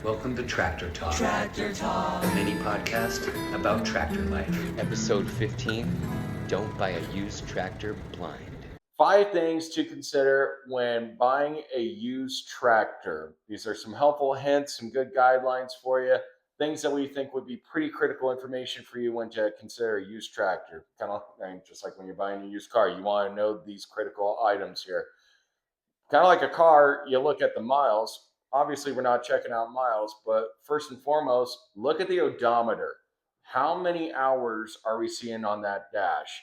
Welcome to Tractor Talk. Tractor Talk. A mini podcast about tractor life. Episode 15, Don't Buy a Used Tractor Blind. 5 things to consider when buying a used tractor. These are some helpful hints, some good guidelines for you, things that we think would be pretty critical information for you when to consider a used tractor. Kind of just like when you're buying a used car, you want to know these critical items here. Kind of like a car, you look at the miles. Obviously, we're not checking out miles, but first and foremost, look at the odometer. How many hours are we seeing on that dash?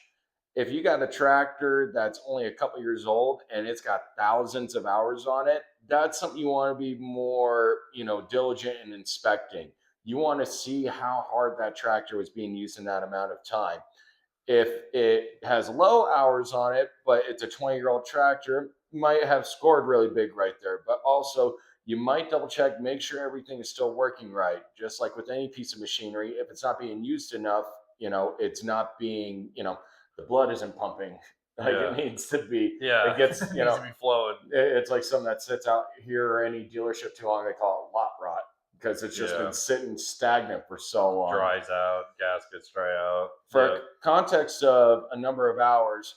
If you got a tractor that's only a couple years old and it's got thousands of hours on it, that's something you want to be more, diligent in inspecting. You want to see how hard that tractor was being used in that amount of time. If it has low hours on it, but it's a 20-year-old tractor, you might have scored really big right there. But also, you might double check, make sure everything is still working right. Just like with any piece of machinery, if it's not being used enough, it's not being, the blood isn't pumping like it needs to be. Yeah, it gets, it needs to be flowing. It's like something that sits out here or any dealership too long. They call it lot rot because it's just been sitting stagnant for so long. Dries out, gaskets dry out. For context of a number of hours,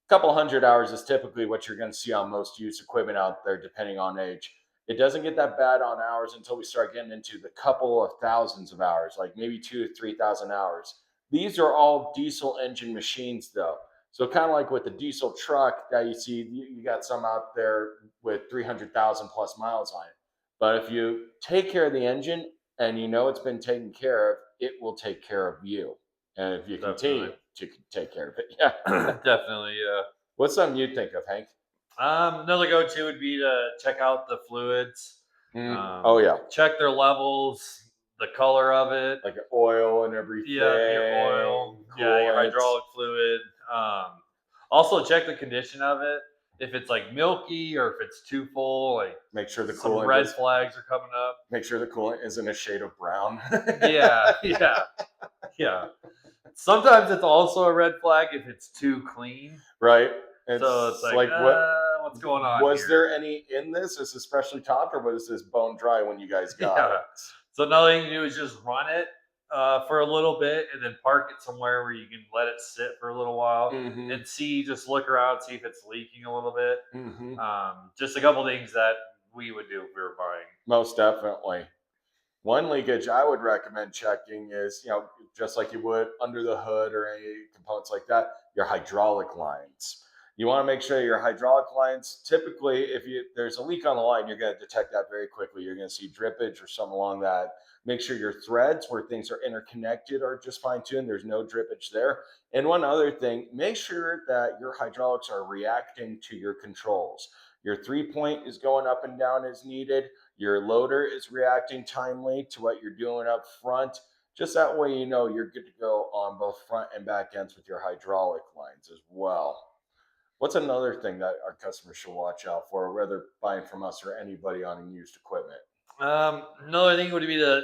a couple hundred hours is typically what you're going to see on most used equipment out there, depending on age. It doesn't get that bad on hours until we start getting into the couple of thousands of hours, like maybe 2,000 to 3,000 hours. These are all diesel engine machines, though. So kind of like with the diesel truck that you see, you got some out there with 300,000 plus miles on it. But if you take care of the engine and you know it's been taken care of, it will take care of you. And if you continue to take care of it, Definitely, yeah. What's something you'd think of, Hank? Another go-to would be to check out the fluids. Check their levels, the color of it, like your oil and everything. Yeah, your oil, your hydraulic fluid. Also check the condition of it. If it's like milky or if it's too full, like make sure the coolant red flags are coming up. Make sure the coolant isn't a shade of brown. Yeah. Sometimes it's also a red flag if it's too clean. Right. So it's like what's going on? Was there any in this? Is this freshly topped, or was this bone dry when you guys got it? So another thing to do is just run it for a little bit and then park it somewhere where you can let it sit for a little while and just look around, see if it's leaking a little bit. Just a couple things that we would do if we were buying. Most definitely. One leakage I would recommend checking is, just like you would under the hood or any components like that, your hydraulic lines. You want to make sure your hydraulic lines, typically, if there's a leak on the line, you're going to detect that very quickly. You're going to see drippage or something along that. Make sure your threads where things are interconnected are just fine-tuned. There's no drippage there. And one other thing, make sure that your hydraulics are reacting to your controls. Your 3-point is going up and down as needed. Your loader is reacting timely to what you're doing up front. Just that way you know you're good to go on both front and back ends with your hydraulic lines as well. What's another thing that our customers should watch out for, whether buying from us or anybody on used equipment? Another thing would be to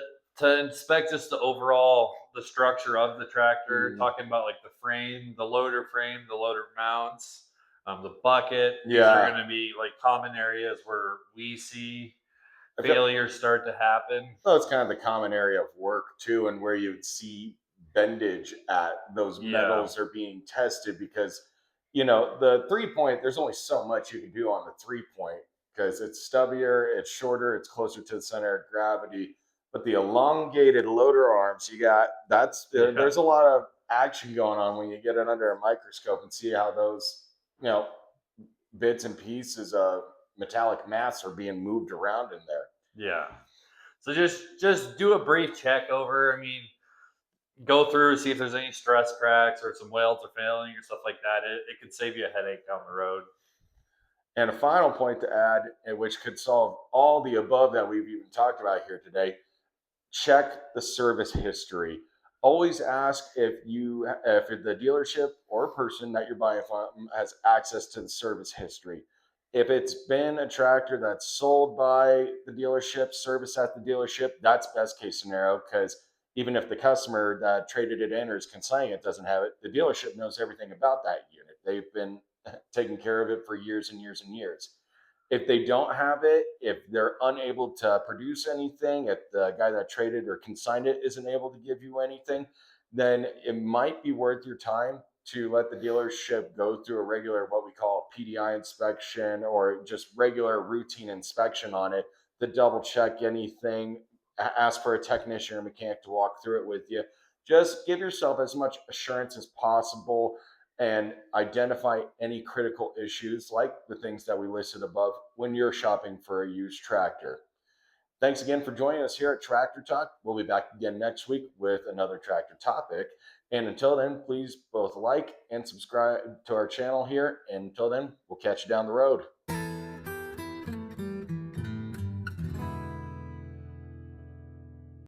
inspect just the structure of the tractor, talking about like the frame, the loader mounts, the bucket. These are going to be like common areas where we see failures start to happen. Well, it's kind of the common area of work too, and where you'd see bendage at those metals are being tested because, the 3-point, there's only so much you can do on the 3-point because it's stubbier, it's shorter, it's closer to the center of gravity. But the elongated loader arms, there's a lot of action going on when you get it under a microscope and see how those, bits and pieces of metallic mass are being moved around in there. Yeah. So just do a brief check over. I mean, go through, see if there's any stress cracks or some welds are failing or stuff like that. It could save you a headache down the road. And a final point to add, which could solve all the above that we've even talked about here today, check the service history. Always ask if the dealership or person that you're buying from has access to the service history. If it's been a tractor that's sold by the dealership, serviced at the dealership, that's best case scenario, because even if the customer that traded it in or is consigning it doesn't have it, the dealership knows everything about that unit. They've been taking care of it for years and years and years. If they don't have it, if they're unable to produce anything, if the guy that traded or consigned it isn't able to give you anything, then it might be worth your time to let the dealership go through a regular, what we call PDI inspection, or just regular routine inspection on it to double check anything, ask for a technician or mechanic to walk through it with you. Just give yourself as much assurance as possible and identify any critical issues like the things that we listed above when you're shopping for a used tractor. Thanks again for joining us here at Tractor Talk. We'll be back again next week with another tractor topic. And until then, please both like and subscribe to our channel here. And until then, we'll catch you down the road.